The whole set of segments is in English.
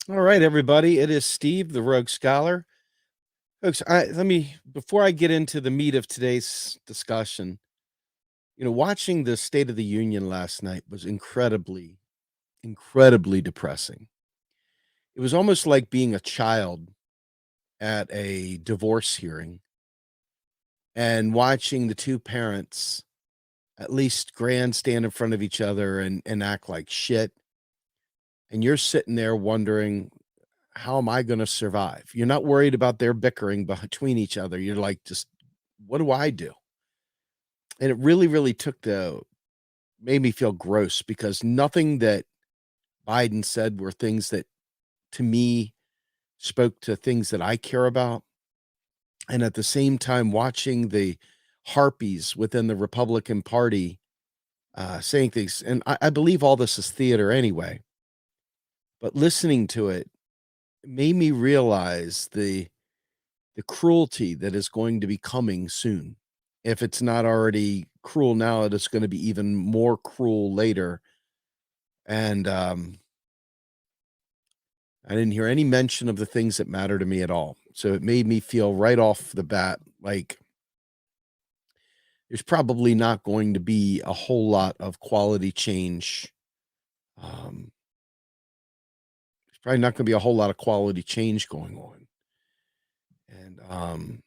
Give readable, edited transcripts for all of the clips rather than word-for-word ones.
All right, everybody. It is Steve, the Rogue Scholar. Folks, before I get into the meat of today's discussion, watching the State of the Union last night was incredibly depressing. It was almost like being a child at a divorce hearing and watching the two parents at least grandstand in front of each other and act like shit. And you're sitting there wondering, how am I going to survive? You're not worried about their bickering between each other. You're like, just what do I do? And it really made me feel gross because nothing that Biden said were things that to me spoke to things that I care about. And at the same time, watching the harpies within the Republican Party saying things, and I believe all this is theater anyway, but listening to it made me realize the cruelty that is going to be coming soon. If it's not already cruel now, it is going to be even more cruel later. And I didn't hear any mention of the things that matter to me at all. So it made me feel right off the bat like there's probably not going to be a whole lot of quality change. There's probably not going to be a whole lot of quality change going on. And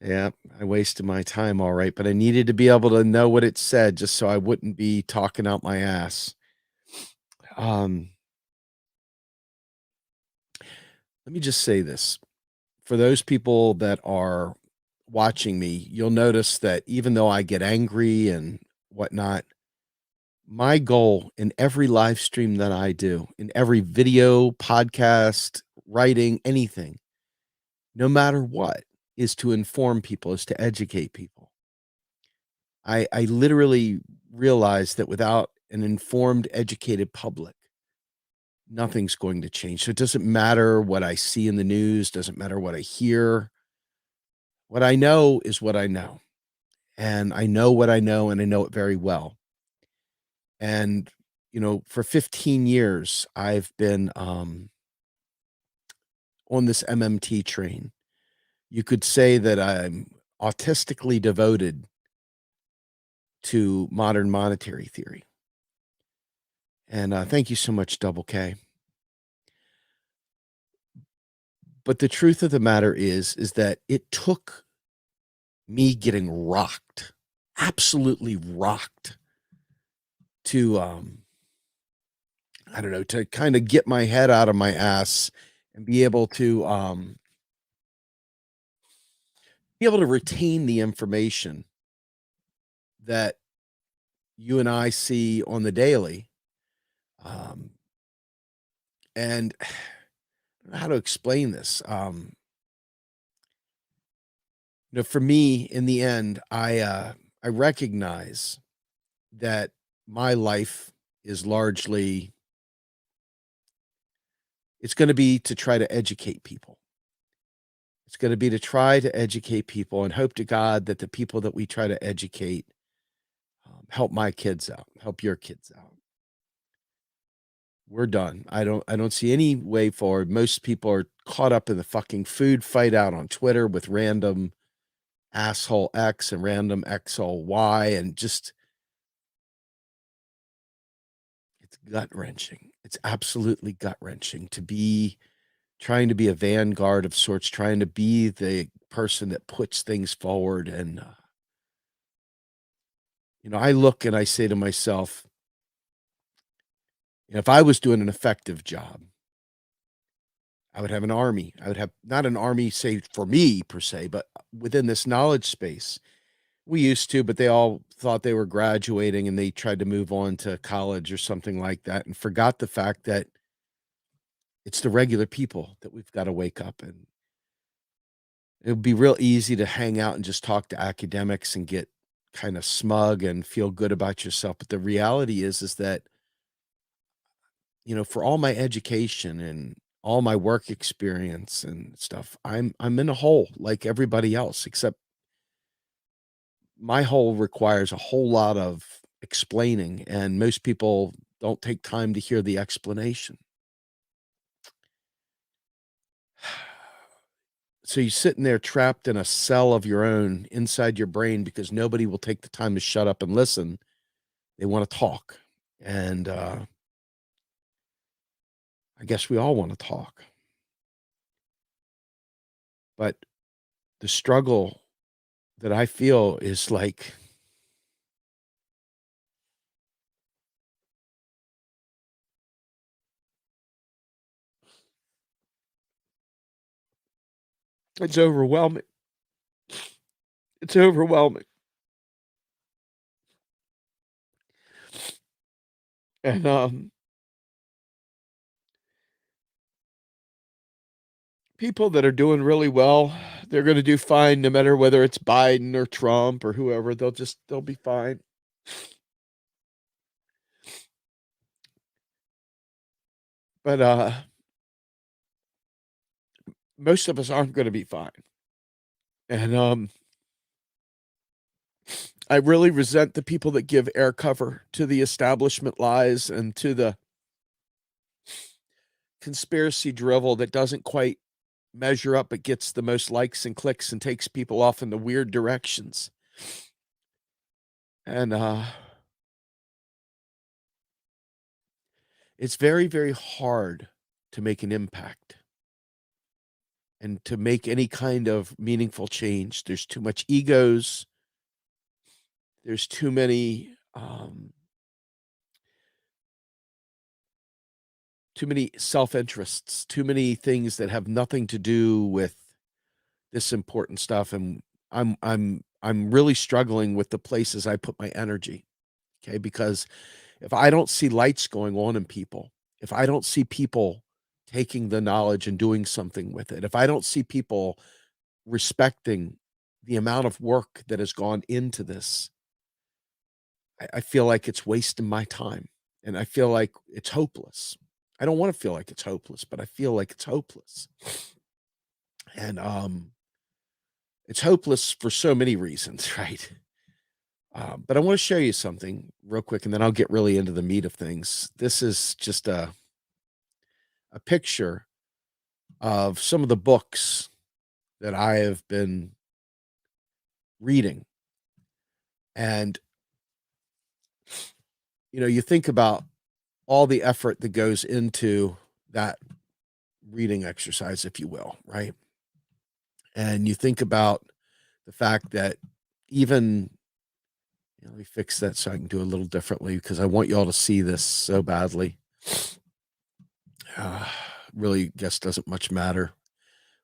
yeah, I wasted my time all right, but I needed to be able to know what it said just so I wouldn't be talking out my ass. Um, Let me just say this. For those people that are watching me, you'll notice that even though I get angry and whatnot, my goal in every live stream that I do, in every video, podcast, writing, anything, no matter what, is to inform people, is to educate people. I literally realize that without an informed, educated public, nothing's going to change. So it doesn't matter what I see in the news, doesn't matter what I hear. What I know is what I know. And I know what I know, and I know it very well. And, for 15 years, I've been on this MMT train. You could say that I'm autistically devoted to modern monetary theory. And thank you so much, Double K. But the truth of the matter is that it took me getting rocked, absolutely rocked, to I don't know, to kind of get my head out of my ass and be able to retain the information that you and I see on the daily. Um, and I don't know how to explain this. For me, in the end, I recognize that my life is largely it's going to be to try to educate people. It's going to be to try to educate people and hope to God that the people that we try to educate help my kids out, help your kids out. We're done. I don't see any way forward. Most people are caught up in the fucking food fight out on Twitter with random asshole X and random asshole Y, and just it's gut wrenching. It's absolutely gut wrenching to be trying to be a vanguard of sorts, trying to be the person that puts things forward. And I look and I say to myself, if I was doing an effective job, I would have an army. I would have not an army, say, for me per se, but within this knowledge space. We used to, but they all thought they were graduating and they tried to move on to college or something like that and forgot the fact that it's the regular people that we've got to wake up. And it would be real easy to hang out and just talk to academics and get kind of smug and feel good about yourself. But the reality is that, for all my education and all my work experience and stuff, I'm in a hole like everybody else, except my hole requires a whole lot of explaining, and most people don't take time to hear the explanation. So you're sitting there trapped in a cell of your own inside your brain because nobody will take the time to shut up and listen. They wanna talk, and, I guess we all wanna talk, but the struggle that I feel is, like, it's overwhelming. It's overwhelming, and, people that are doing really well, they're gonna do fine no matter whether it's Biden or Trump or whoever, they'll be fine, but, most of us aren't gonna be fine, and, I really resent the people that give air cover to the establishment lies and to the conspiracy drivel that doesn't quite measure up, but gets the most likes and clicks and takes people off in the weird directions. And it's very, very hard to make an impact and to make any kind of meaningful change. There's too much egos. There's too many self-interests, too many things that have nothing to do with this important stuff. And I'm really struggling with the places I put my energy. Okay. Because if I don't see lights going on in people, if I don't see people taking the knowledge and doing something with it, if I don't see people respecting the amount of work that has gone into this, I feel like it's wasting my time and I feel like it's hopeless. I don't want to feel like it's hopeless, but I feel like it's hopeless. And it's hopeless for so many reasons, right? But I want to show you something real quick and then I'll get really into the meat of things. This is just a picture of some of the books that I have been reading. And, you think about all the effort that goes into that reading exercise, if you will, right? And you think about the fact that even, let me fix that so I can do a little differently because I want you all to see this so badly. Uh, really, guess doesn't much matter,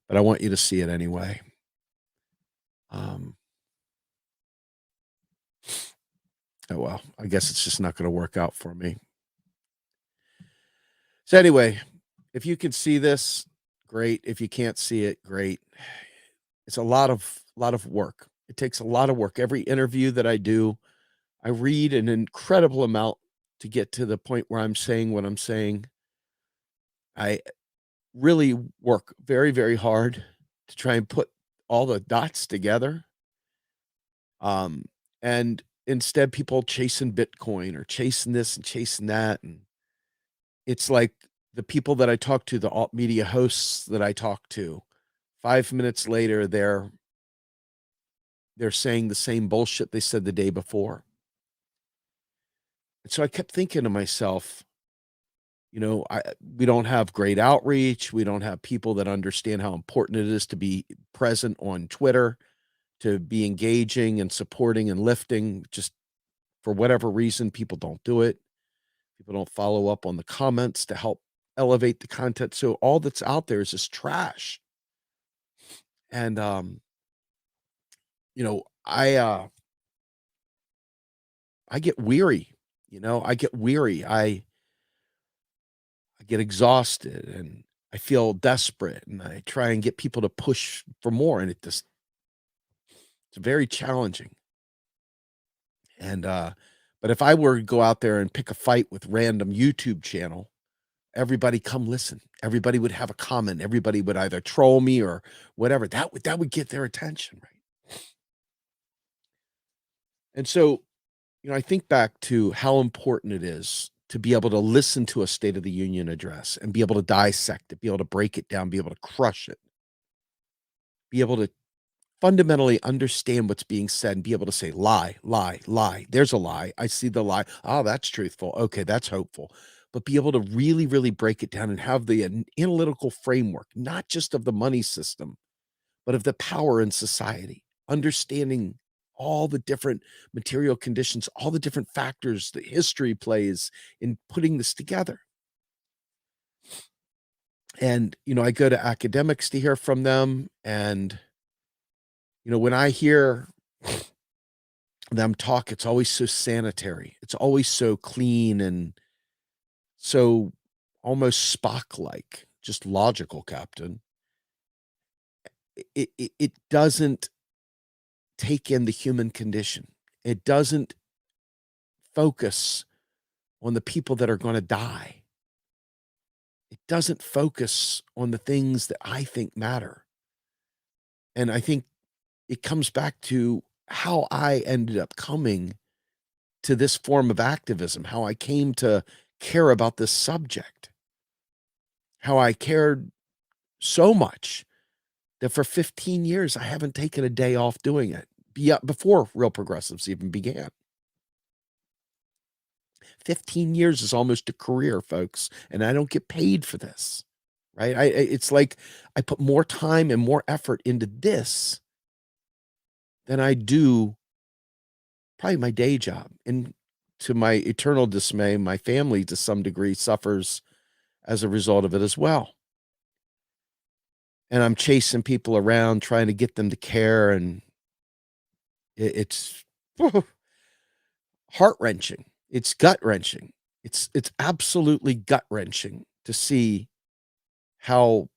but I want you to see it anyway. Um, oh well, I guess it's just not going to work out for me. So anyway, if you can see this, great. If you can't see it, great. It's a lot of work. It takes a lot of work. Every interview that I do, I read an incredible amount to get to the point where I'm saying what I'm saying. I really work very, very hard to try and put all the dots together. Um, and instead people chasing Bitcoin or chasing this and chasing that. And it's like the people that I talk to, the alt media hosts that I talk to, 5 minutes later, they're saying the same bullshit they said the day before. And so I kept thinking to myself, we don't have great outreach. We don't have people that understand how important it is to be present on Twitter, to be engaging and supporting and lifting. Just for whatever reason, people don't do it. People don't follow up on the comments to help elevate the content. So all that's out there is just trash. And you know, I uh I get weary, I get weary. I get exhausted and I feel desperate and I try and get people to push for more and it's very challenging. And but if I were to go out there and pick a fight with random YouTube channel, everybody come listen. Everybody would have a comment. Everybody would either troll me or whatever. That would get their attention, right? And so, I think back to how important it is to be able to listen to a State of the Union address and be able to dissect it, be able to break it down, be able to crush it. be able to fundamentally understand what's being said and be able to say, "Lie, lie, lie. There's a lie. I see the lie. Oh, that's truthful. Okay, that's hopeful." But be able to really, really break it down and have the analytical framework, not just of the money system, but of the power in society, understanding all the different material conditions, all the different factors that history plays in putting this together. And, I go to academics to hear from them. And, when I hear them talk, it's always so sanitary. It's always so clean and so almost Spock like, just logical, Captain. It doesn't take in the human condition. It doesn't focus on the people that are going to die. It doesn't focus on the things that I think matter. And I think it comes back to how I ended up coming to this form of activism, how I came to care about this subject, how I cared so much that for 15 years I haven't taken a day off doing it before Real Progressives even began. 15 years is almost a career, folks, and I don't get paid for this, right? It's like I put more time and more effort into this than I do probably my day job. And to my eternal dismay, my family to some degree suffers as a result of it as well. And I'm chasing people around trying to get them to care, and it's heart-wrenching. It's gut-wrenching. It's absolutely gut-wrenching to see how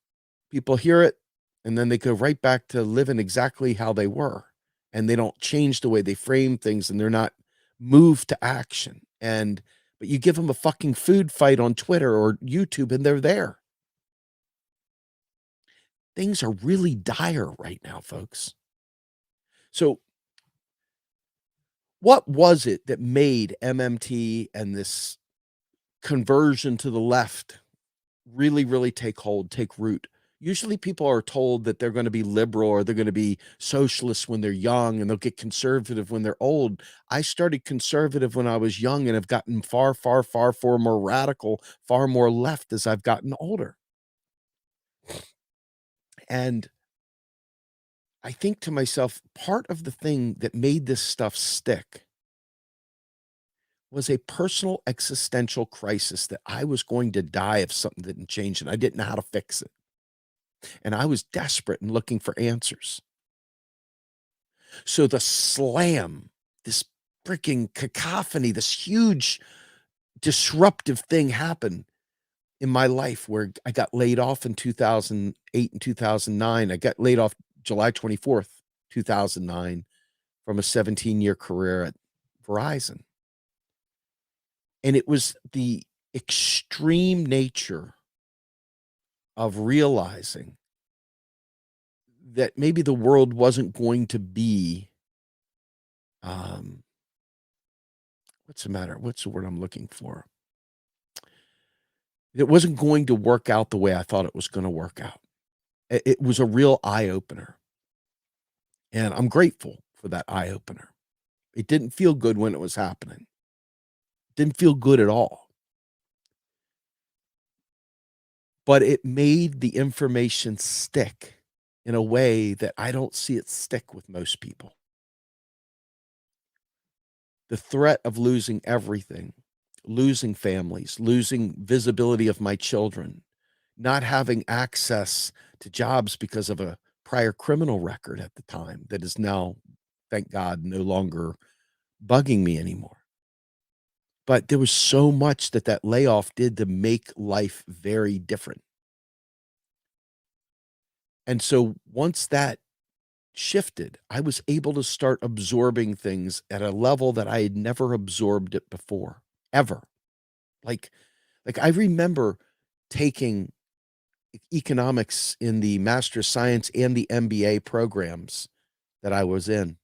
people hear it, and then they go right back to living exactly how they were, and they don't change the way they frame things, and they're not moved to action. But you give them a fucking food fight on Twitter or YouTube, and they're there. Things are really dire right now, folks. So, what was it that made MMT and this conversion to the left really, really take hold, take root? Usually people are told that they're gonna be liberal or they're gonna be socialist when they're young and they'll get conservative when they're old. I started conservative when I was young and have gotten far, far, far, far more radical, far more left as I've gotten older. And I think to myself, part of the thing that made this stuff stick was a personal existential crisis that I was going to die if something didn't change and I didn't know how to fix it. And I was desperate and looking for answers. So the slam, this freaking cacophony, this huge disruptive thing happened in my life where I got laid off in 2008 and 2009. I got laid off July 24th, 2009 from a 17-year career at Verizon. And it was the extreme nature of realizing that maybe the world wasn't going to be, um, what's the matter? What's the word I'm looking for? It wasn't going to work out the way I thought it was gonna work out. It was a real eye opener, and I'm grateful for that eye opener. It didn't feel good when it was happening. Didn't feel good at all. But it made the information stick in a way that I don't see it stick with most people. The threat of losing everything, losing families, losing visibility of my children, not having access to jobs because of a prior criminal record at the time that is now, thank God, no longer bugging me anymore. But there was so much that that layoff did to make life very different. And so once that shifted, I was able to start absorbing things at a level that I had never absorbed it before, ever. Like I remember taking economics in the Master of Science and the MBA programs that I was in.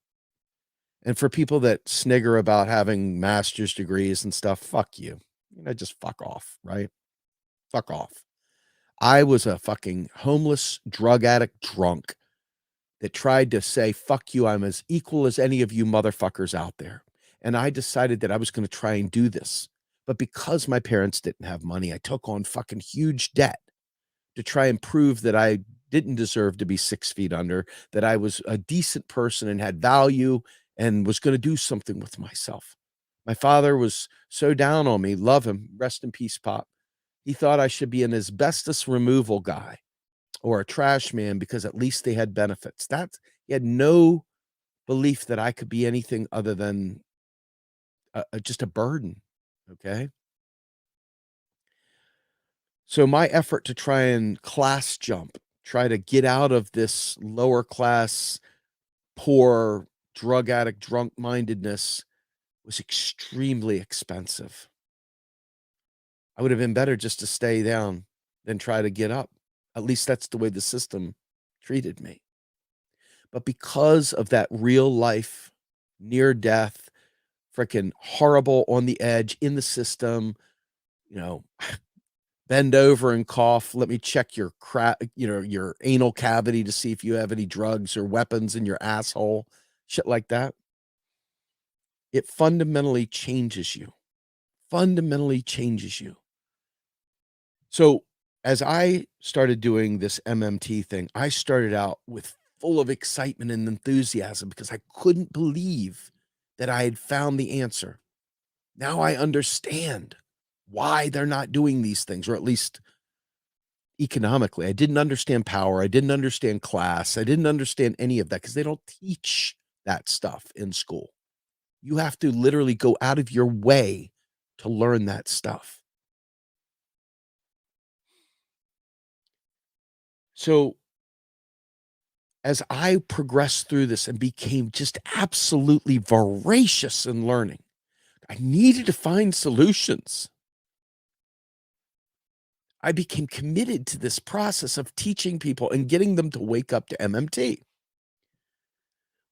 And for people that snigger about having master's degrees and stuff, fuck you. Just fuck off, right? Fuck off. I was a fucking homeless drug addict drunk that tried to say, "Fuck you, I'm as equal as any of you motherfuckers out there." And I decided that I was gonna try and do this. But because my parents didn't have money, I took on fucking huge debt to try and prove that I didn't deserve to be 6 feet under, that I was a decent person and had value and was gonna do something with myself. My father was so down on me, love him, rest in peace, Pop. He thought I should be an asbestos removal guy or a trash man because at least they had benefits. He had no belief that I could be anything other than just a burden, okay? So my effort to try and class jump, try to get out of this lower class, poor, drug addict, drunk mindedness was extremely expensive. I would have been better just to stay down than try to get up. At least that's the way the system treated me. But because of that real life, near death, freaking horrible on the edge in the system, you know, bend over and cough. Let me check your anal cavity to see if you have any drugs or weapons in your asshole. Shit like that. It fundamentally changes you. Fundamentally changes you. So as I started doing this MMT thing, I started out with full of excitement and enthusiasm because I couldn't believe that I had found the answer. Now I understand why they're not doing these things, or at least economically. I didn't understand power. I didn't understand class. I didn't understand any of that because they don't teach that stuff in school. You have to literally go out of your way to learn that stuff. So as I progressed through this and became just absolutely voracious in learning, I needed to find solutions. I became committed to this process of teaching people and getting them to wake up to MMT.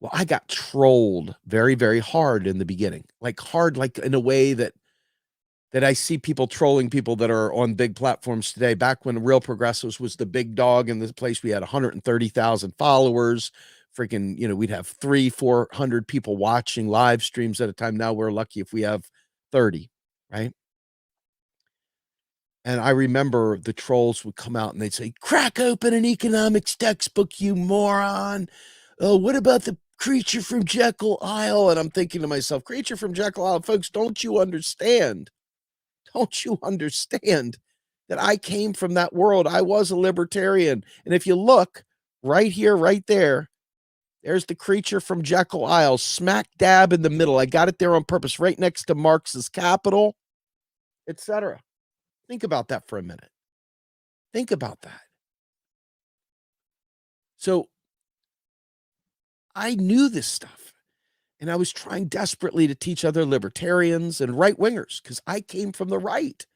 Well, I got trolled very, very hard in the beginning, like hard, like in a way that I see people trolling people that are on big platforms today. Back when Real Progressives was the big dog in this place, we had 130,000 followers. Freaking, we'd have 300-400 people watching live streams at a time. Now we're lucky if we have 30, right? And I remember the trolls would come out and they'd say, "Crack open an economics textbook, you moron. Oh, what about the creature from Jekyll Isle?" And I'm thinking to myself, creature from Jekyll Isle, folks, don't you understand? Don't you understand that I came from that world? I was a libertarian. And if you look right here, right there, there's the creature from Jekyll Isle, smack dab in the middle. I got it there on purpose, right next to Marx's capital, etc. Think about that for a minute. Think about that. So I knew this stuff. And I was trying desperately to teach other libertarians and right wingers because I came from the right.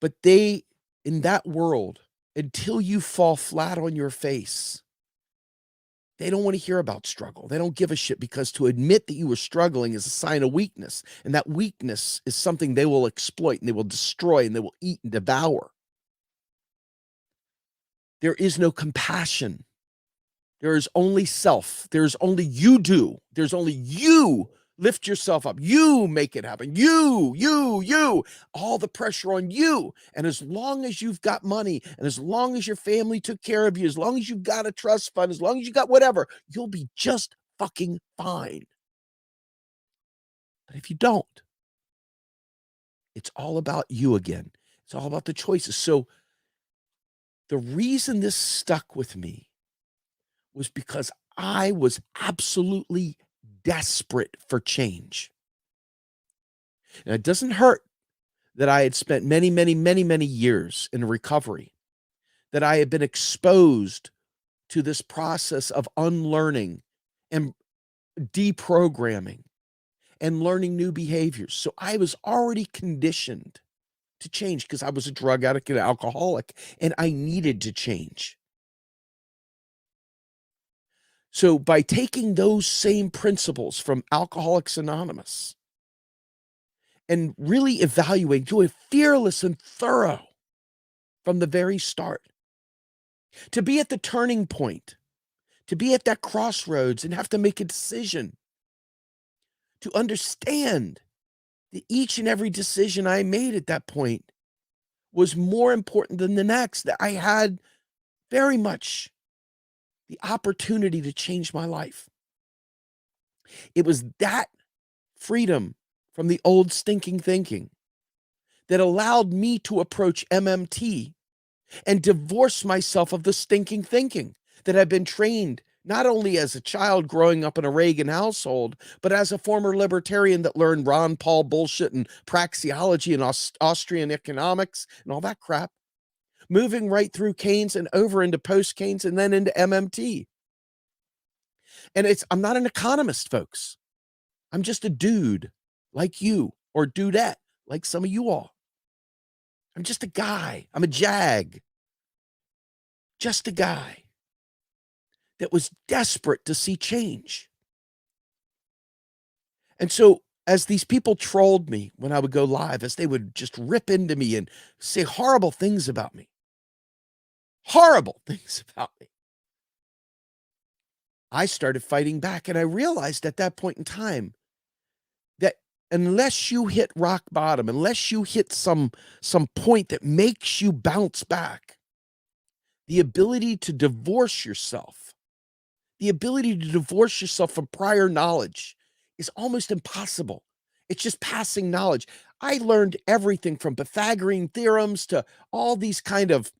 But in that world, until you fall flat on your face, they don't want to hear about struggle. They don't give a shit because to admit that you were struggling is a sign of weakness. And that weakness is something they will exploit and they will destroy and they will eat and devour. There is no compassion. There is only self. There's only you do. There's only you lift yourself up. You make it happen. You. All the pressure on you. And as long as you've got money and as long as your family took care of you, as long as you've got a trust fund, as long as you got whatever, you'll be just fucking fine. But if you don't, it's all about you again. It's all about the choices. So the reason this stuck with me was because I was absolutely desperate for change. And it doesn't hurt that I had spent many, many, many, many years in recovery, that I had been exposed to this process of unlearning and deprogramming and learning new behaviors. So I was already conditioned to change because I was a drug addict and alcoholic, and I needed to change. So by taking those same principles from Alcoholics Anonymous and really evaluating, doing fearless and thorough from the very start, to be at the turning point to be at that crossroads and have to make a decision, to understand that each and every decision I made at that point was more important than the next, that I had very much the opportunity to change my life. It was that freedom from the old stinking thinking that allowed me to approach MMT and divorce myself of the stinking thinking that I've been trained not only as a child growing up in a Reagan household, but as a former libertarian that learned Ron Paul bullshit and praxeology and Austrian economics and all that crap, moving right through Keynes and over into post-Keynes and then into MMT. And I'm not an economist, folks. I'm just a dude like you, or dudette like some of you all. I'm just a guy. I'm a jag. Just a guy that was desperate to see change. And so as these people trolled me when I would go live, as they would just rip into me and say horrible things about me, I started fighting back. And I realized at that point in time that unless you hit rock bottom, unless you hit some point that makes you bounce back, the ability to divorce yourself from prior knowledge is almost impossible. It's just passing knowledge. I learned everything from Pythagorean theorems to all these kind of,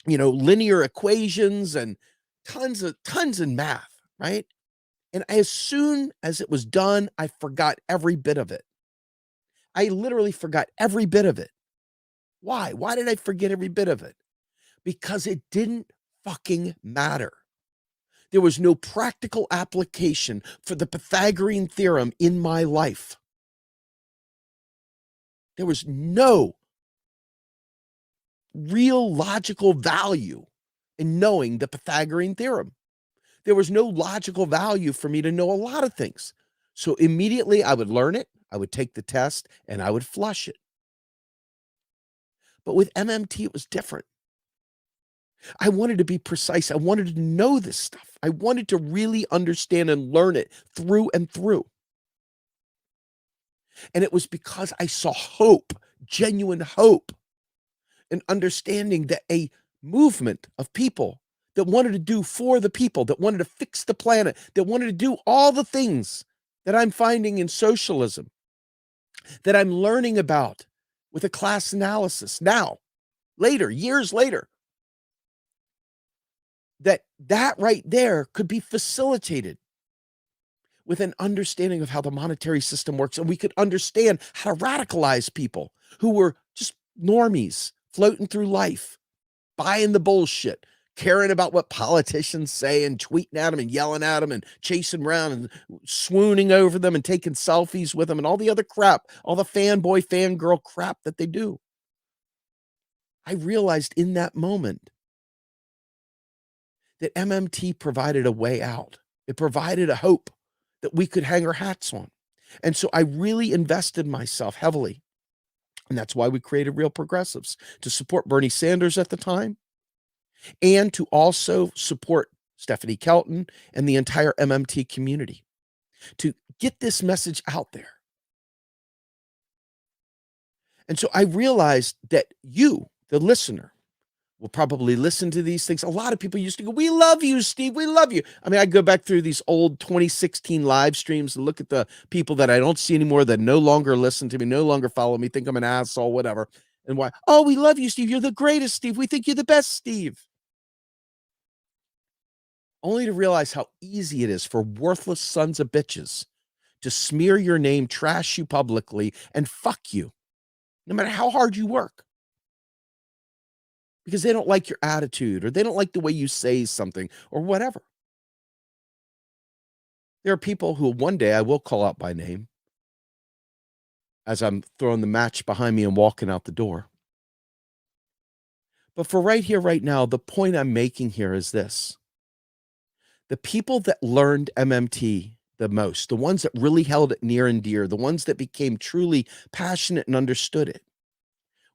linear equations and tons in math, right? And as soon as it was done, I forgot every bit of it. I literally forgot every bit of it. Why? Why did I forget every bit of it? Because it didn't fucking matter. There was no practical application for the Pythagorean theorem in my life. There was no real logical value in knowing the Pythagorean theorem. There was no logical value for me to know a lot of things. So immediately I would learn it, I would take the test, and I would flush it. But with MMT, it was different. I wanted to be precise. I wanted to know this stuff. I wanted to really understand and learn it through and through. And it was because I saw hope, genuine hope, and understanding that a movement of people that wanted to do for the people, that wanted to fix the planet, that wanted to do all the things that I'm finding in socialism, that I'm learning about with a class analysis now, later, years later, that right there could be facilitated with an understanding of how the monetary system works. And we could understand how to radicalize people who were just normies floating through life, buying the bullshit, caring about what politicians say and tweeting at them and yelling at them and chasing around and swooning over them and taking selfies with them and all the other crap, all the fanboy, fangirl crap that they do. I realized in that moment that MMT provided a way out. It provided a hope that we could hang our hats on. And so I really invested myself heavily. And that's why we created Real Progressives, to support Bernie Sanders at the time and to also support Stephanie Kelton and the entire MMT community, to get this message out there. And so I realized that you, the listener, will probably listen to these things. A lot of people used to go, "We love you, Steve. We love you." I mean, I go back through these old 2016 live streams and look at the people that I don't see anymore, that no longer listen to me, no longer follow me, think I'm an asshole, whatever. And why? "Oh, we love you, Steve. You're the greatest, Steve. We think you're the best, Steve." Only to realize how easy it is for worthless sons of bitches to smear your name, trash you publicly, and fuck you, no matter how hard you work. Because they don't like your attitude, or they don't like the way you say something, or whatever. There are people who one day I will call out by name as I'm throwing the match behind me and walking out the door. But for right here, right now, the point I'm making here is this. The people that learned MMT the most, the ones that really held it near and dear, the ones that became truly passionate and understood it,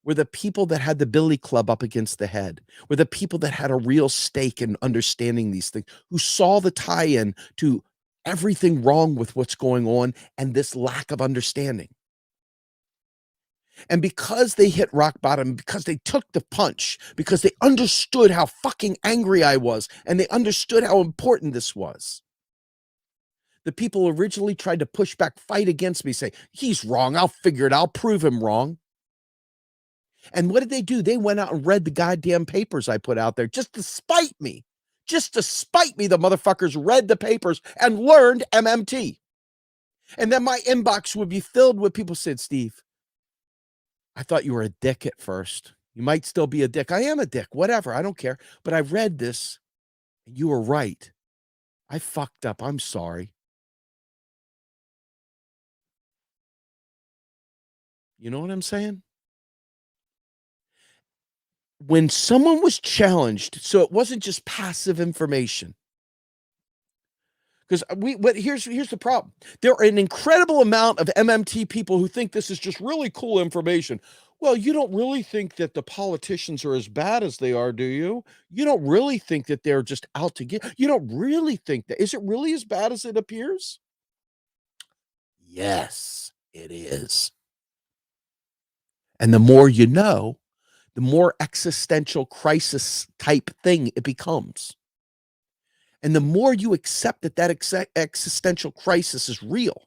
were the people that had the billy club up against the head, were the people that had a real stake in understanding these things, who saw the tie-in to everything wrong with what's going on and this lack of understanding. And because they hit rock bottom, because they took the punch, because they understood how fucking angry I was, and they understood how important this was, the people originally tried to push back, fight against me, say, he's wrong. I'll figure it. I'll prove him wrong. And what did they do? They went out and read the goddamn papers I put out there just to spite me. Just to spite me, the motherfuckers read the papers and learned MMT. And then my inbox would be filled with people said, Steve, I thought you were a dick at first. You might still be a dick. I am a dick, whatever. I don't care. But I read this and you were right. I fucked up. I'm sorry. You know what I'm saying? When someone was challenged, so it wasn't just passive information. Because but here's the problem. There are an incredible amount of MMT people who think this is just really cool information. Well, you don't really think that the politicians are as bad as they are, do you? You don't really think that they're just out to get. You don't really think that. Is it really as bad as it appears? Yes, it is. And the more you know, the more existential crisis type thing it becomes. And the more you accept that existential crisis is real,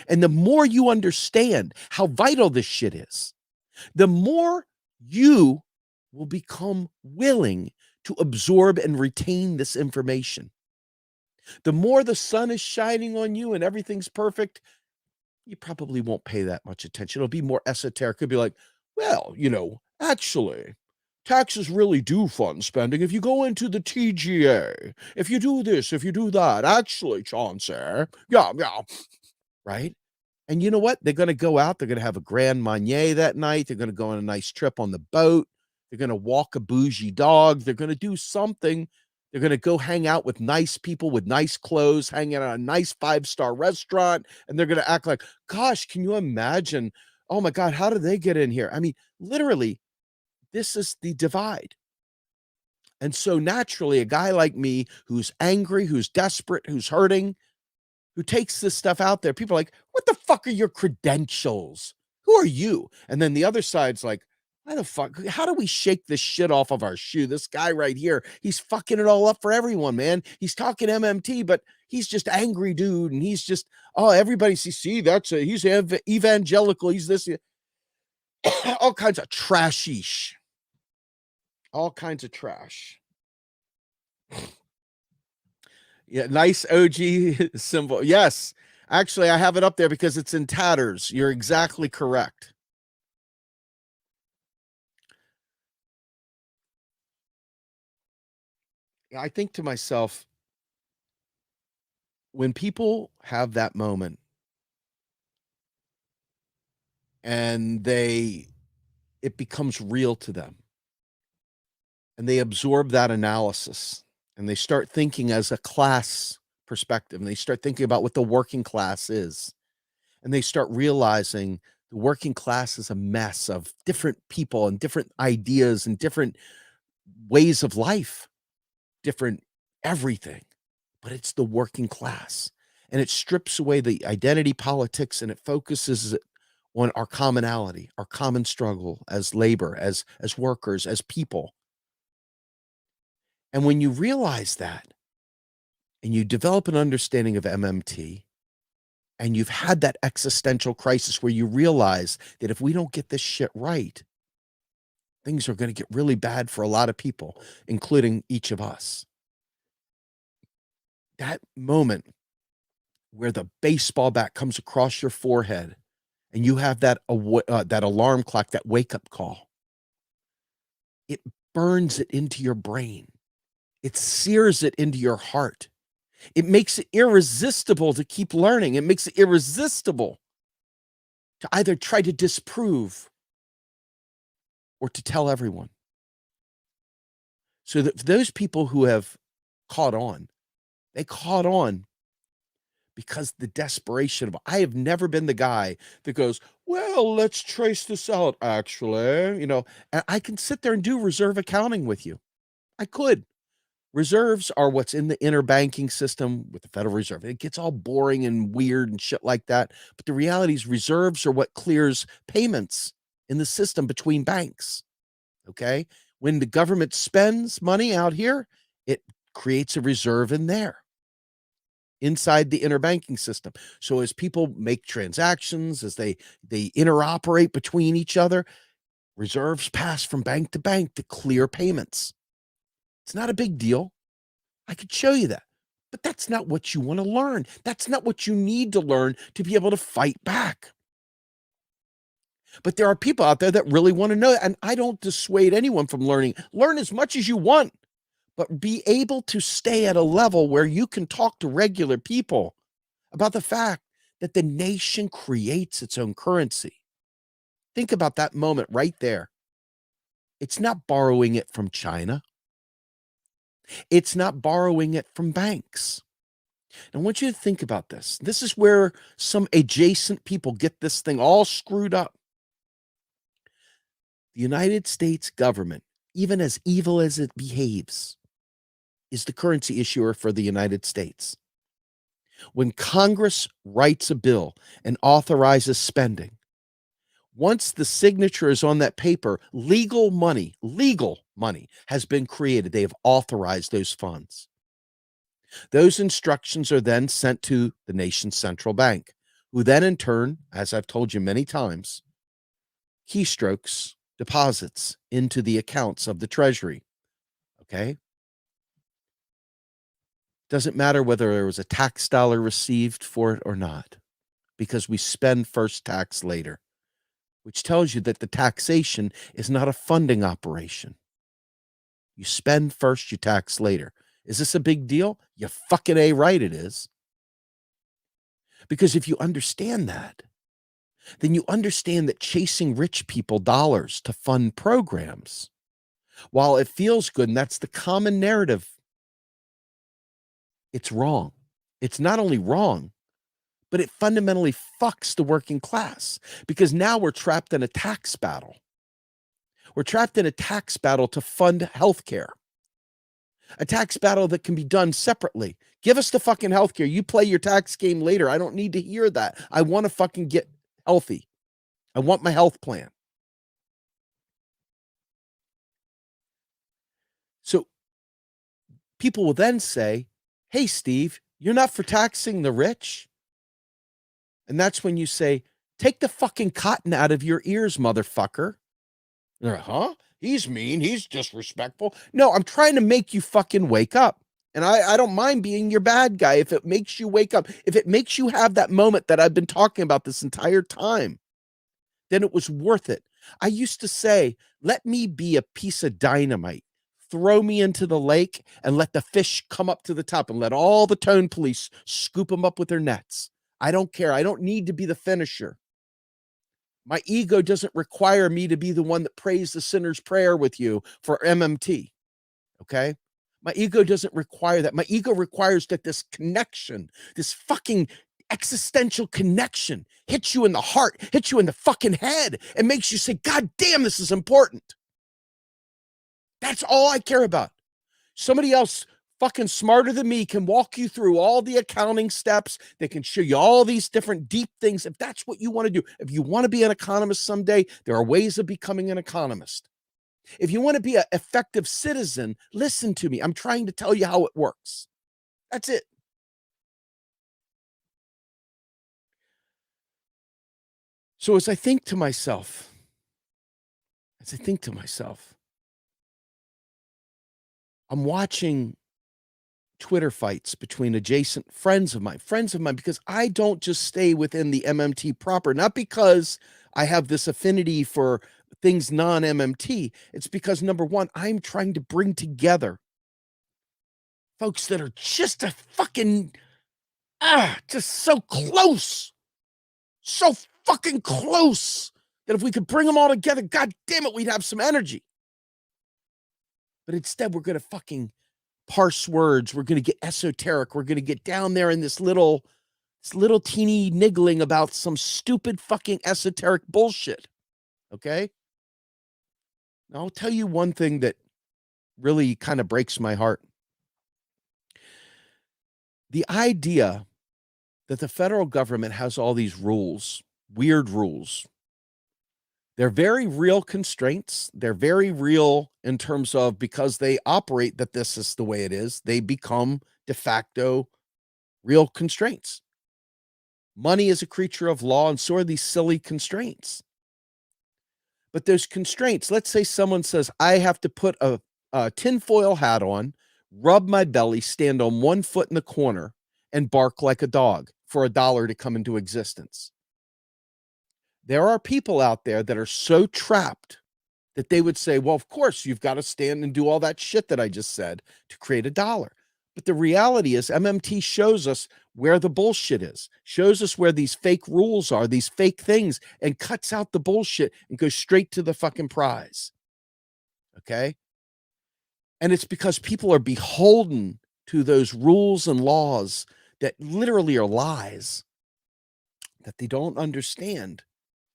and the more you understand how vital this shit is, the more you will become willing to absorb and retain this information. The more the sun is shining on you and everything's perfect, you probably won't pay that much attention. It'll be more esoteric. It'll be like, well, actually, taxes really do fund spending. If you go into the TGA, if you do this, if you do that, actually, Chauncey, yeah, right? And you know what? They're going to go out. They're going to have a Grand Marnier that night. They're going to go on a nice trip on the boat. They're going to walk a bougie dog. They're going to do something. They're going to go hang out with nice people with nice clothes, hang out at a nice 5-star restaurant. And they're going to act like, gosh, can you imagine? Oh my God, how did they get in here? I mean, literally, this is the divide. And so naturally, a guy like me who's angry, who's desperate, who's hurting, who takes this stuff out there, people are like, what the fuck are your credentials? Who are you? And then the other side's like, why the fuck? How do we shake this shit off of our shoe? This guy right here, he's fucking it all up for everyone, man. He's talking MMT, but he's just angry dude. And he's just, oh, everybody see, he's evangelical. He's this, all kinds of trashish. All kinds of trash. Yeah, nice OG symbol. Yes. Actually, I have it up there because it's in tatters. You're exactly correct. I think to myself, when people have that moment and it becomes real to them and they absorb that analysis and they start thinking as a class perspective and they start thinking about what the working class is and they start realizing the working class is a mess of different people and different ideas and different ways of life, different everything, but it's the working class. And it strips away the identity politics and it focuses on our commonality, our common struggle as labor, as workers, as people. And when you realize that and you develop an understanding of MMT and you've had that existential crisis where you realize that if we don't get this shit right, things are going to get really bad for a lot of people, including each of us. That moment where the baseball bat comes across your forehead and you have that alarm clock, that wake-up call, it burns it into your brain. It sears it into your heart. It makes it irresistible to keep learning. It makes it irresistible to either try to disprove or to tell everyone. So that those people who have caught on, they caught on because the desperation of I have never been the guy that goes, well, let's trace this out, actually, and I can sit there and do reserve accounting with you. I could. Reserves are what's in the interbanking system with the Federal Reserve. It gets all boring and weird and shit like that. But the reality is, reserves are what clears payments in the system between banks. Okay. When the government spends money out here, it creates a reserve in there inside the interbanking system. So as people make transactions, as they interoperate between each other, reserves pass from bank to bank to clear payments. It's not a big deal. I could show you that. But that's not what you want to learn. That's not what you need to learn to be able to fight back. But there are people out there that really want to know that, and I don't dissuade anyone from learning. Learn as much as you want, but be able to stay at a level where you can talk to regular people about the fact that the nation creates its own currency. Think about that moment right there. It's not borrowing it from China. It's not borrowing it from banks. I want you to think about this. This is where some adjacent people get this thing all screwed up. The United States government, even as evil as it behaves, is the currency issuer for the United States. When Congress writes a bill and authorizes spending, once the signature is on that paper, legal money has been created. They have authorized those funds. Those instructions are then sent to the nation's central bank, who then in turn, as I've told you many times, keystrokes deposits into the accounts of the Treasury. Okay? Doesn't matter whether there was a tax dollar received for it or not, because we spend first, tax later, which tells you that the taxation is not a funding operation. You spend first, you tax later. Is this a big deal? You fucking A right it is. Because if you understand that, then you understand that chasing rich people dollars to fund programs, while it feels good, and that's the common narrative, it's wrong. It's not only wrong, but it fundamentally fucks the working class, because now we're trapped in a tax battle. We're trapped in a tax battle to fund healthcare, a tax battle that can be done separately. Give us the fucking healthcare. You play your tax game later. I don't need to hear that. I want to fucking get healthy. I want my health plan. So people will then say, hey, Steve, you're not for taxing the rich. And that's when you say, take the fucking cotton out of your ears, motherfucker. And they're like, huh? He's mean. He's disrespectful. No, I'm trying to make you fucking wake up. And I don't mind being your bad guy if it makes you wake up. If it makes you have that moment that I've been talking about this entire time, then it was worth it. I used to say, let me be a piece of dynamite. Throw me into the lake and let the fish come up to the top and let all the tone police scoop them up with their nets. I don't care. I don't need to be the finisher. My ego doesn't require me to be the one that prays the sinner's prayer with you for MMT. Okay? My ego doesn't require that. My ego requires that this connection, this fucking existential connection, hits you in the heart, hits you in the fucking head, and makes you say, God damn, this is important. That's all I care about. Somebody else fucking smarter than me can walk you through all the accounting steps. They can show you all these different deep things. If that's what you want to do, if you want to be an economist someday, there are ways of becoming an economist. If you want to be an effective citizen, listen to me. I'm trying to tell you how it works. That's it. So as I think to myself, I'm watching Twitter fights between adjacent friends of mine, because I don't just stay within the MMT proper, not because I have this affinity for things non-MMT. It's because, number one, I'm trying to bring together folks that are just a fucking, just so close, so fucking close, that if we could bring them all together, God damn it, we'd have some energy. But instead, we're going to fucking parse words. We're going to get esoteric. We're going to get down there in this little It's little teeny niggling about some stupid fucking esoteric bullshit. Okay. Now, I'll tell you one thing that really kind of breaks my heart. The idea that the federal government has all these rules, weird rules. They're very real constraints. They're very real in terms of because they operate that this is the way it is, they become de facto real constraints. Money is a creature of law, and so are these silly constraints. But those constraints, let's say someone says, I have to put a tinfoil hat on, rub my belly, stand on one foot in the corner, and bark like a dog for $1 to come into existence. There are people out there that are so trapped that they would say, well, of course, you've got to stand and do all that shit that I just said to create $1. But the reality is, MMT shows us where the bullshit is, shows us where these fake rules are, these fake things, and cuts out the bullshit and goes straight to the fucking prize. Okay. And it's because people are beholden to those rules and laws that literally are lies that they don't understand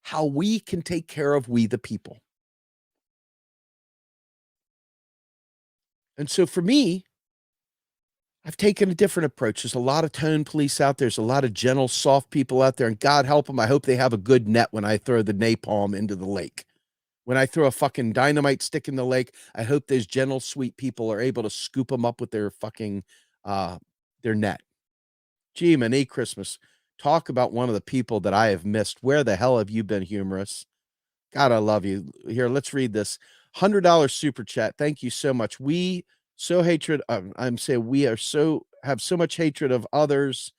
how we can take care of we the people. And so for me, I've taken a different approach. There's a lot of tone police out there. There's a lot of gentle, soft people out there, and God help them. I hope they have a good net when I throw the napalm into the lake. When I throw a fucking dynamite stick in the lake, I hope those gentle, sweet people are able to scoop them up with their fucking, their net. Gee, man, Christmas. Talk about one of the people that I have missed. Where the hell have you been, humorous? God, I love you. Here, let's read this. $100 super chat. Thank you so much. We so hatred. I'm saying we are so have so much hatred of others,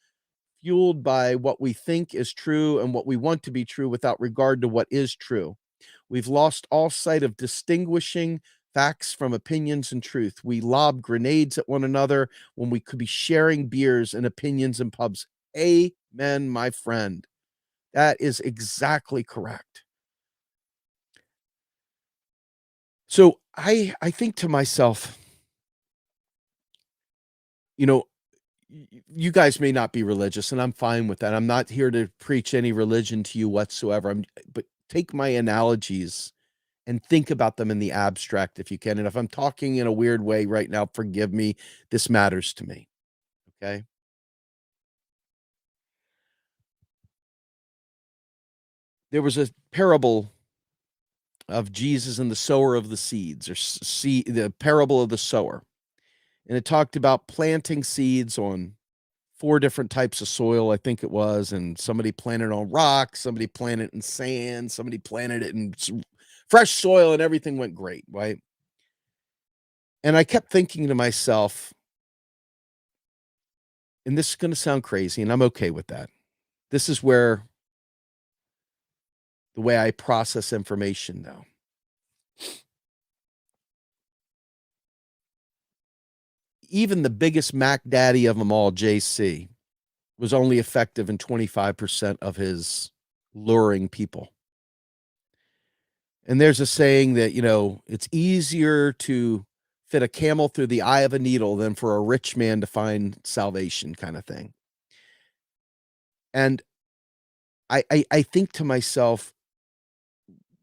fueled by what we think is true and what we want to be true without regard to what is true. We've lost all sight of distinguishing facts from opinions and truth. We lob grenades at one another when we could be sharing beers and opinions in pubs. Amen, my friend. That is exactly correct. So I think to myself, you know, you guys may not be religious, and I'm fine with that. I'm not here to preach any religion to you whatsoever. But take my analogies and think about them in the abstract if you can. And if I'm talking in a weird way right now, forgive me. This matters to me. Okay. There was a parable of Jesus and the sower of the seeds, or the parable of the sower. And it talked about planting seeds on 4 different types of soil, I think it was, and somebody planted on rock, somebody planted in sand, somebody planted it in fresh soil, and everything went great, right? And I kept thinking to myself, and this is going to sound crazy, and I'm okay with that. This is where the way I process information now. Even the biggest Mac Daddy of them all, JC, was only effective in 25% of his luring people. And there's a saying that, it's easier to fit a camel through the eye of a needle than for a rich man to find salvation, kind of thing. And I think to myself,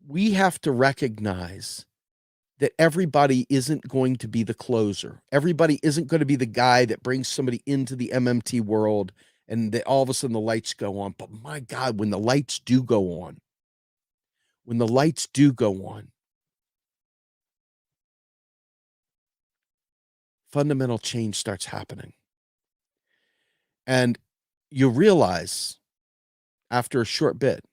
we have to recognize that everybody isn't going to be the closer. Everybody isn't going to be the guy that brings somebody into the MMT world and all of a sudden the lights go on. But my God, when the lights do go on, fundamental change starts happening. And you realize after a short bit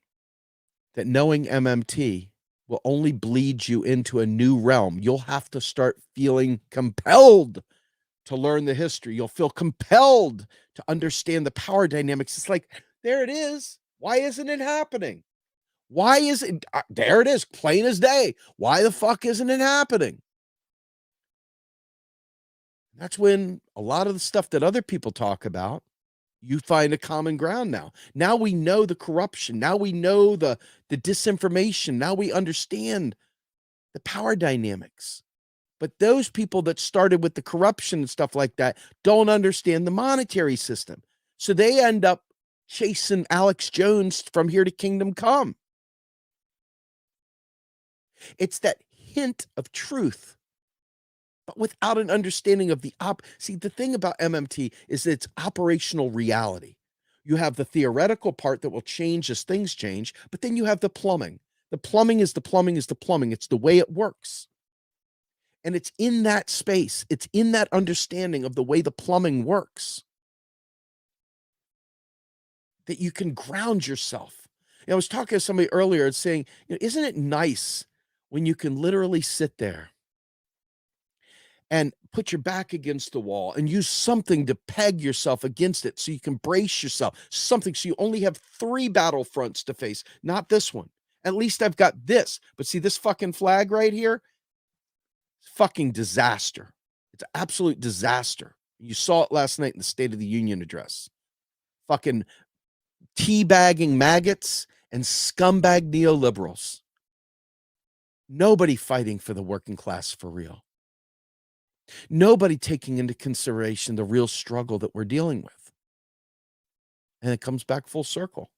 that knowing MMT will only bleed you into a new realm. You'll have to start feeling compelled to learn the history. You'll feel compelled to understand the power dynamics. It's like, there it is. Why isn't it happening? Why is it? There it is, plain as day. Why the fuck isn't it happening? That's when a lot of the stuff that other people talk about, you find a common ground now. Now we know the corruption. Now we know the disinformation. Now we understand the power dynamics. But those people that started with the corruption and stuff like that don't understand the monetary system. So they end up chasing Alex Jones from Here to Kingdom Come. It's that hint of truth, but without an understanding of the see, the thing about MMT is that it's operational reality. You have the theoretical part that will change as things change, but then you have the plumbing. The plumbing is the plumbing is the plumbing. It's the way it works. And it's in that space, it's in that understanding of the way the plumbing works that you can ground yourself. I was talking to somebody earlier and saying, isn't it nice when you can literally sit there and put your back against the wall and use something to peg yourself against it so you can brace yourself, something so you only have 3 battlefronts to face, not this one. At least I've got this. But see this fucking flag right here? Fucking disaster. It's an absolute disaster. You saw it last night in the State of the Union address. Fucking teabagging maggots and scumbag neoliberals. Nobody fighting for the working class for real. Nobody taking into consideration the real struggle that we're dealing with. And it comes back full circle.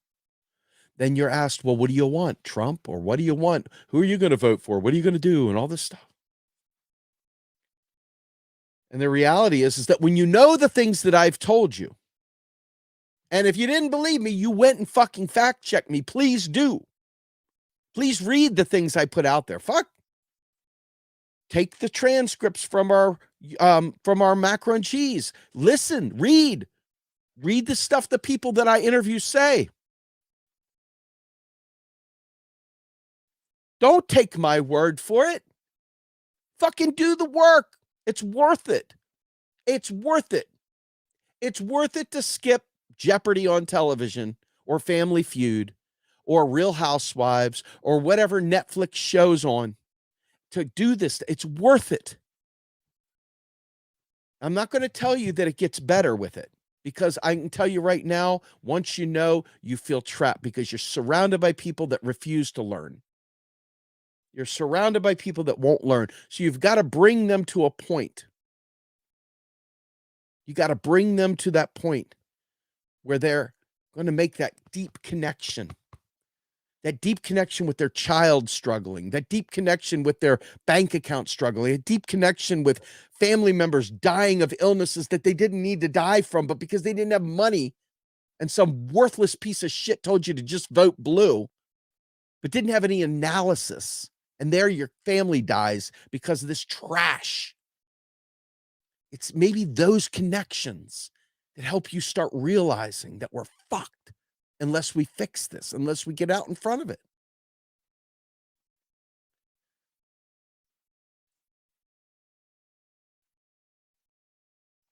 Then you're asked, well, what do you want? Trump? Or what do you want? Who are you going to vote for? What are you going to do? And all this stuff. And the reality is that when you know the things that I've told you, and if you didn't believe me, you went and fucking fact checked me, please do. Please read the things I put out there. Take the transcripts from our macro and cheese. Listen, read the stuff the people that I interview say. Don't take my word for it. Fucking do the work. It's worth it. It's worth it. It's worth it to skip Jeopardy on television or Family Feud or Real Housewives or whatever Netflix show's on to do this. It's worth it. I'm not going to tell you that it gets better with it, because I can tell you right now, once you know, you feel trapped because you're surrounded by people that refuse to learn. You're surrounded by people that won't learn. So you've got to bring them to a point. You got to bring them to that point where they're going to make that deep connection with their child struggling, that deep connection with their bank account struggling, a deep connection with family members dying of illnesses that they didn't need to die from, but because they didn't have money and some worthless piece of shit told you to just vote blue, but didn't have any analysis. And there your family dies because of this trash. It's maybe those connections that help you start realizing that we're fucked unless we fix this, unless we get out in front of it.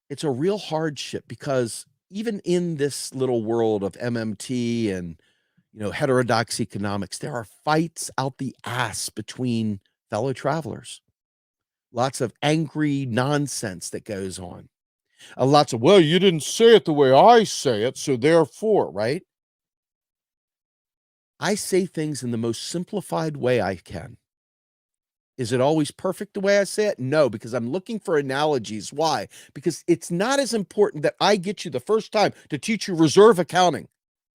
It's a real hardship because even in this little world of MMT and, heterodox economics, there are fights out the ass between fellow travelers. Lots of angry nonsense that goes on. Lots of, well, you didn't say it the way I say it, so therefore, right? I say things in the most simplified way I can. Is it always perfect the way I say it? No, because I'm looking for analogies. Why? Because it's not as important that I get you the first time to teach you reserve accounting.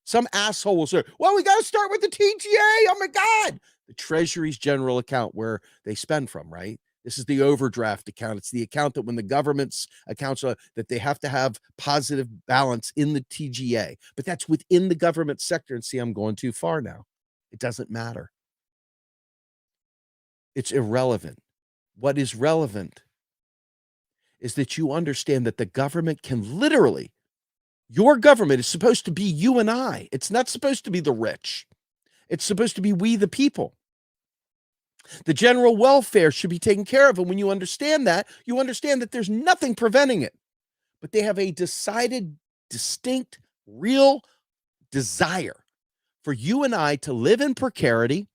Some asshole will say, well, we got to start with the TGA. Oh my God. The Treasury's general account where they spend from, right? This is the overdraft account. It's the account that when the government's accounts are that they have to have positive balance in the TGA, but that's within the government sector. And see, I'm going too far now. It doesn't matter. It's irrelevant. What is relevant is that you understand that the government can literally, your government is supposed to be you and I. It's not supposed to be the rich. It's supposed to be we, the people. The general welfare should be taken care of. And when you understand that, there's nothing preventing it. But they have a decided, distinct, real desire for you and I to live in precarity,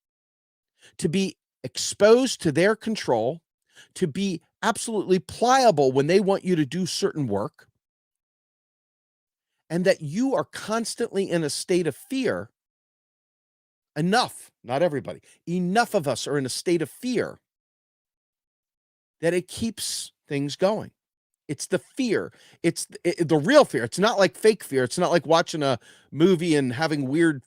to be exposed to their control, to be absolutely pliable when they want you to do certain work, and that you are constantly in a state of fear. Enough, not everybody, enough of us are in a state of fear that it keeps things going. It's the fear. It's the real fear. It's not like fake fear. It's not like watching a movie and having weird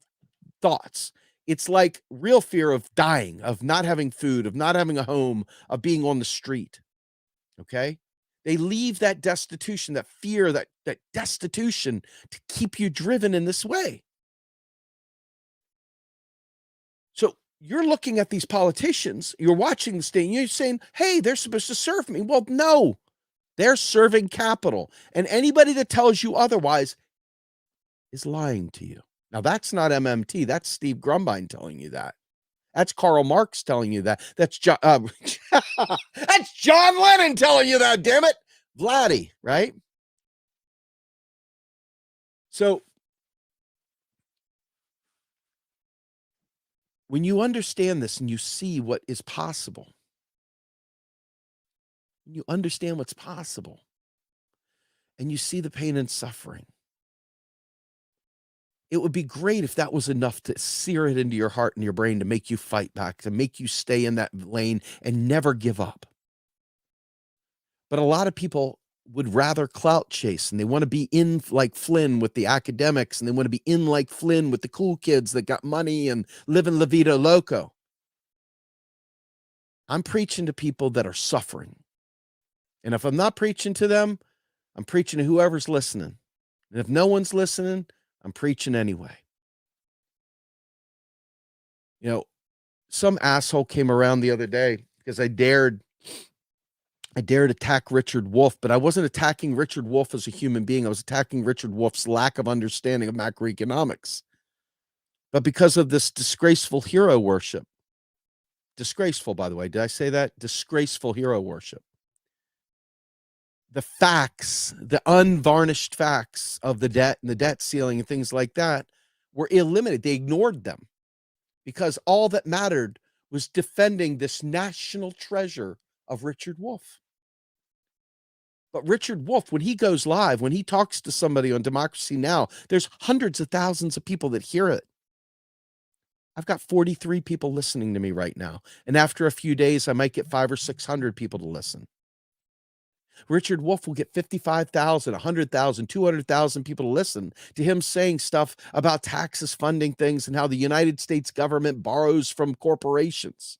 thoughts. It's like real fear of dying, of not having food, of not having a home, of being on the street. Okay? They leave that destitution, that fear, that destitution to keep you driven in this way. So you're looking at these politicians, you're watching the state, and you're saying, hey, they're supposed to serve me. Well, no, they're serving capital. And anybody that tells you otherwise is lying to you. Now, that's not MMT. That's Steve Grumbine telling you that. That's Karl Marx telling you that. That's that's John Lennon telling you that, damn it. Vladdy, right? So when you understand this and you see what is possible, you understand what's possible, and you see the pain and suffering, it would be great if that was enough to sear it into your heart and your brain to make you fight back, to make you stay in that lane and never give up. But a lot of people would rather clout chase, and they want to be in like Flynn with the academics, and they want to be in like Flynn with the cool kids that got money and living la vida loco. I'm preaching to people that are suffering. And if I'm not preaching to them, I'm preaching to whoever's listening. And if no one's listening, I'm preaching anyway. You know, some asshole came around the other day because I dared attack Richard Wolff, but I wasn't attacking Richard Wolff as a human being. I was attacking Richard Wolff's lack of understanding of macroeconomics. But because of this disgraceful hero worship, disgraceful, by the way, did I say that? Disgraceful hero worship. The facts, the unvarnished facts of the debt and the debt ceiling and things like that were eliminated. They ignored them because all that mattered was defending this national treasure of Richard Wolff. But Richard Wolff, when he goes live, when he talks to somebody on Democracy Now, there's hundreds of thousands of people that hear it. I've got 43 people listening to me right now. And after a few days, I might get 500 or 600 people to listen. Richard Wolff will get 55,000, 100,000, 200,000 people to listen to him saying stuff about taxes funding things and how the United States government borrows from corporations.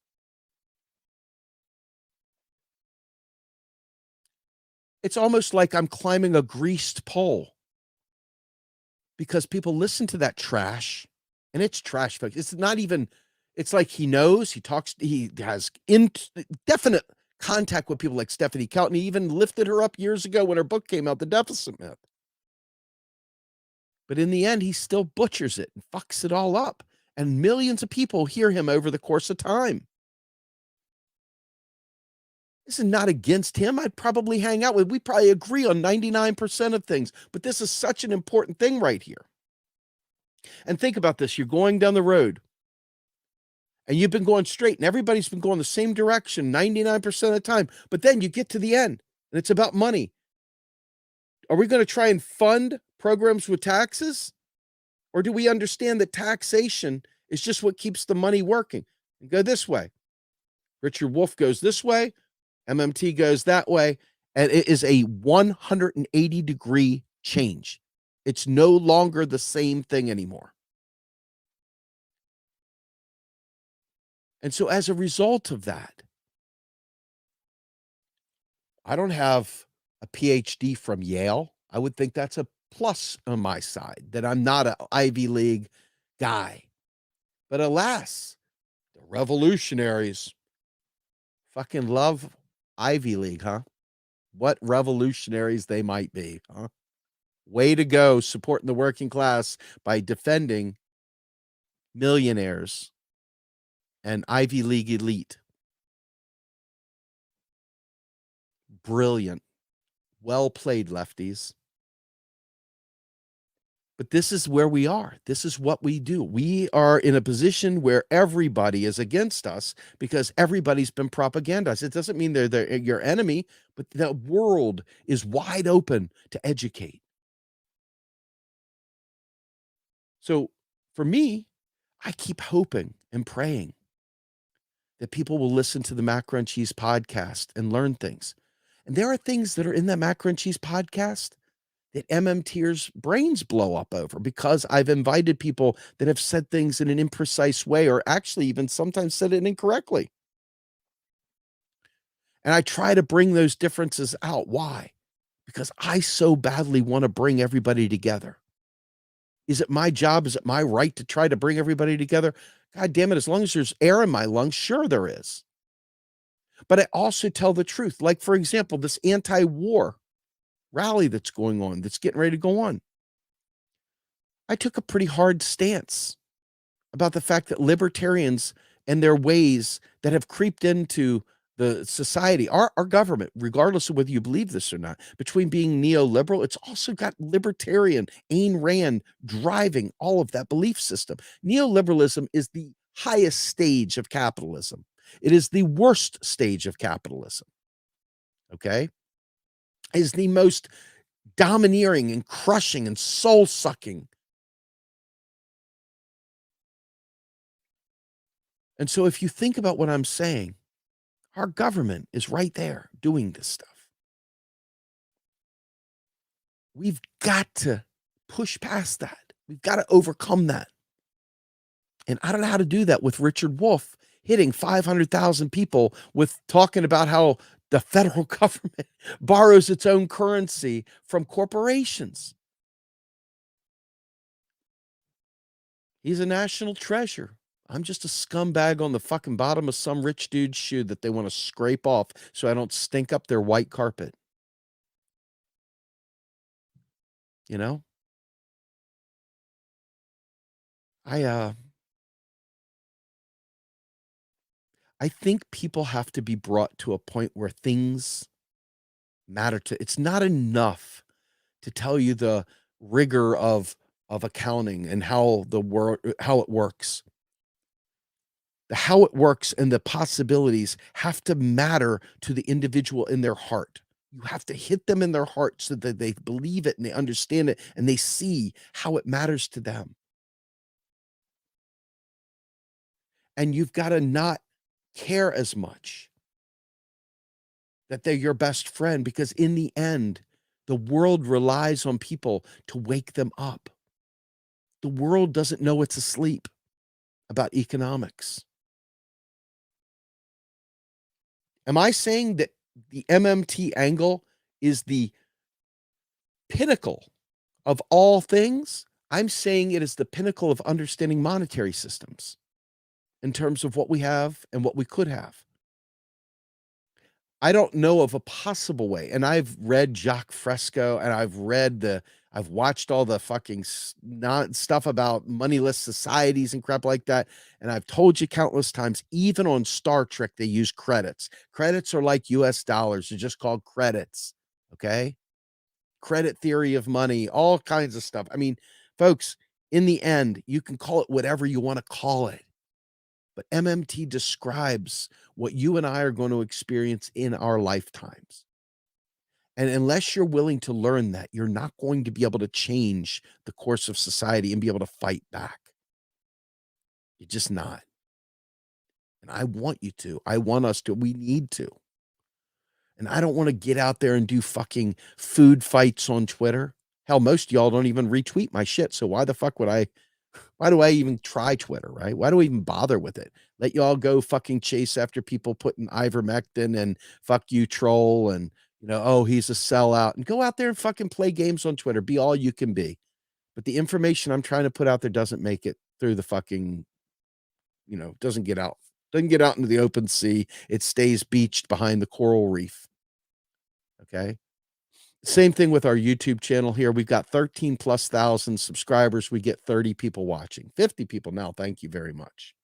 It's almost like I'm climbing a greased pole because people listen to that trash, and it's trash, folks. It's not even, it's like he knows, he talks, he has definite contact with people like Stephanie Kelton. He even lifted her up years ago when her book came out, The Deficit Myth. But in the end, he still butchers it and fucks it all up. And millions of people hear him over the course of time. This is not against him. I'd probably hang out with, we probably agree on 99% of things, but this is such an important thing right here. And think about this. You're going down the road and you've been going straight and everybody's been going the same direction 99% of the time. But then you get to the end and it's about money. Are we going to try and fund programs with taxes? Or do we understand that taxation is just what keeps the money working? And go this way. Richard Wolff goes this way. MMT goes that way. And it is a 180-degree change. It's no longer the same thing anymore. And so as a result of that, I don't have a PhD from Yale. I would think that's a plus on my side, that I'm not an Ivy League guy. But alas, the revolutionaries fucking love Ivy League, huh? What revolutionaries they might be, huh? Way to go, supporting the working class by defending millionaires and Ivy League elite. Brilliant. Well played, lefties. But this is where we are. This is what we do. We are in a position where everybody is against us because everybody's been propagandized. It doesn't mean they're your enemy, but the world is wide open to educate. So for me, I keep hoping and praying that people will listen to the Macro and Cheese podcast and learn things. And there are things that are in that Macro and Cheese podcast that MMTers brains blow up over because I've invited people that have said things in an imprecise way or actually even sometimes said it incorrectly. And I try to bring those differences out. Why? Because I so badly want to bring everybody together. Is it my job? Is it my right to try to bring everybody together? God damn it. As long as there's air in my lungs, sure there is. But I also tell the truth. Like, for example, this anti war rally that's going on, that's getting ready to go on. I took a pretty hard stance about the fact that libertarians and their ways that have creeped into the society, our government, regardless of whether you believe this or not, between being neoliberal, it's also got libertarian, Ayn Rand driving all of that belief system. Neoliberalism is the highest stage of capitalism. It is the worst stage of capitalism. Okay? It is the most domineering and crushing and soul sucking. And so if you think about what I'm saying, our government is right there doing this stuff. We've got to push past that. We've got to overcome that. And I don't know how to do that with Richard Wolff hitting 500,000 people with talking about how the federal government borrows its own currency from corporations. He's a national treasure. I'm just a scumbag on the fucking bottom of some rich dude's shoe that they want to scrape off so I don't stink up their white carpet. You know? I I think people have to be brought to a point where things matter to it's not enough to tell you the rigor of accounting and how the world how it works. The how it works and the possibilities have to matter to the individual in their heart. You have to hit them in their heart so that they believe it and they understand it and they see how it matters to them. And you've got to not care as much that they're your best friend because in the end, the world relies on people to wake them up. The world doesn't know it's asleep about economics. Am I saying that the MMT angle is the pinnacle of all things? I'm saying it is the pinnacle of understanding monetary systems in terms of what we have and what we could have. I don't know of a possible way, and I've read Jacques Fresco, and I've watched all the fucking not stuff about moneyless societies and crap like that, and I've told you countless times, even on Star Trek, they use credits. Credits are like US dollars, they're just called credits, okay? Credit theory of money, all kinds of stuff. I mean, folks, in the end, you can call it whatever you wanna call it. But MMT describes what you and I are going to experience in our lifetimes. And unless you're willing to learn that, you're not going to be able to change the course of society and be able to fight back. You're just not. And I want you to. I want us to. We need to. And I don't want to get out there and do fucking food fights on Twitter. Hell, most of y'all don't even retweet my shit. So why the fuck would I why do I even try Twitter, right? Why do I even bother with it? Let y'all go fucking chase after people putting ivermectin and fuck you troll and, oh, he's a sellout and go out there and fucking play games on Twitter. Be all you can be. But the information I'm trying to put out there doesn't make it through the fucking, doesn't get out. Doesn't get out into the open sea. It stays beached behind the coral reef. Okay. Same thing with our YouTube channel here. We've got 13 plus thousand subscribers. We get 30 people watching, 50 people now. Thank you very much.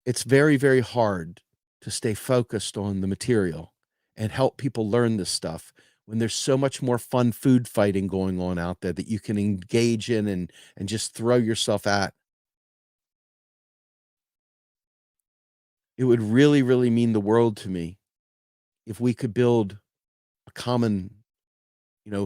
It's very, very hard to stay focused on the material and help people learn this stuff when there's so much more fun food fighting going on out there that you can engage in and just throw yourself at. It would really, really mean the world to me if we could build a common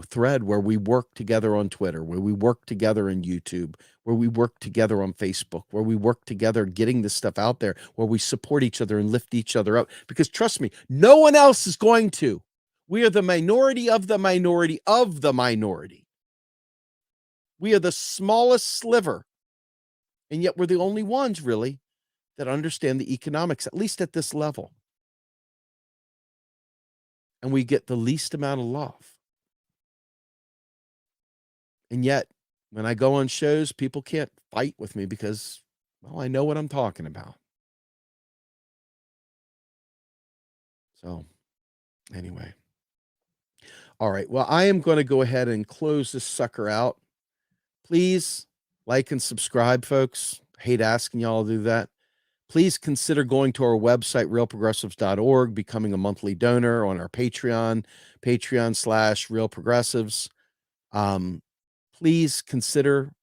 thread where we work together on Twitter, where we work together in YouTube, where we work together on Facebook, where we work together getting this stuff out there, where we support each other and lift each other up. Because trust me, no one else is going to. We are the minority of the minority of the minority. We are the smallest sliver. And yet we're the only ones really that understand the economics, at least at this level. And we get the least amount of love. And yet, when I go on shows, people can't fight with me because, well, I know what I'm talking about. So, anyway. All right. Well, I am going to go ahead and close this sucker out. Please like and subscribe, folks. I hate asking y'all to do that. Please consider going to our website, realprogressives.org, becoming a monthly donor on our Patreon, Patreon/realprogressives. Please consider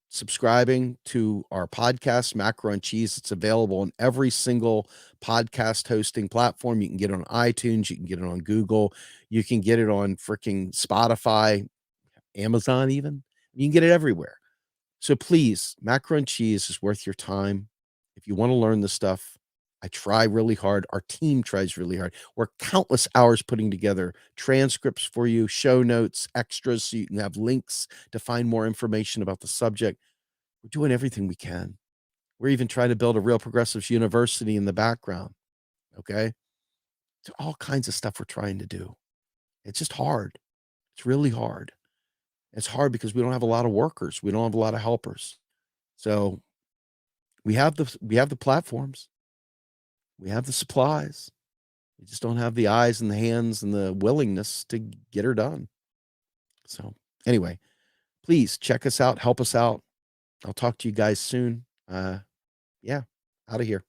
subscribing to our podcast, Macro and Cheese. It's available on every single podcast hosting platform. You can get it on iTunes. You can get it on Google. You can get it on freaking Spotify, Amazon even. You can get it everywhere. So please, Macro and Cheese is worth your time. If you want to learn this stuff, I try really hard. Our team tries really hard. We're countless hours putting together transcripts for you, show notes, extras, so you can have links to find more information about the subject. We're doing everything we can. We're even trying to build a Real Progressives University in the background. Okay. So all kinds of stuff we're trying to do. It's just hard. It's really hard. It's hard because we don't have a lot of workers. We don't have a lot of helpers. So we have the platforms. We have the supplies. We just don't have the eyes and the hands and the willingness to get her done. So anyway, please check us out. Help us out. I'll talk to you guys soon. Yeah, out of here.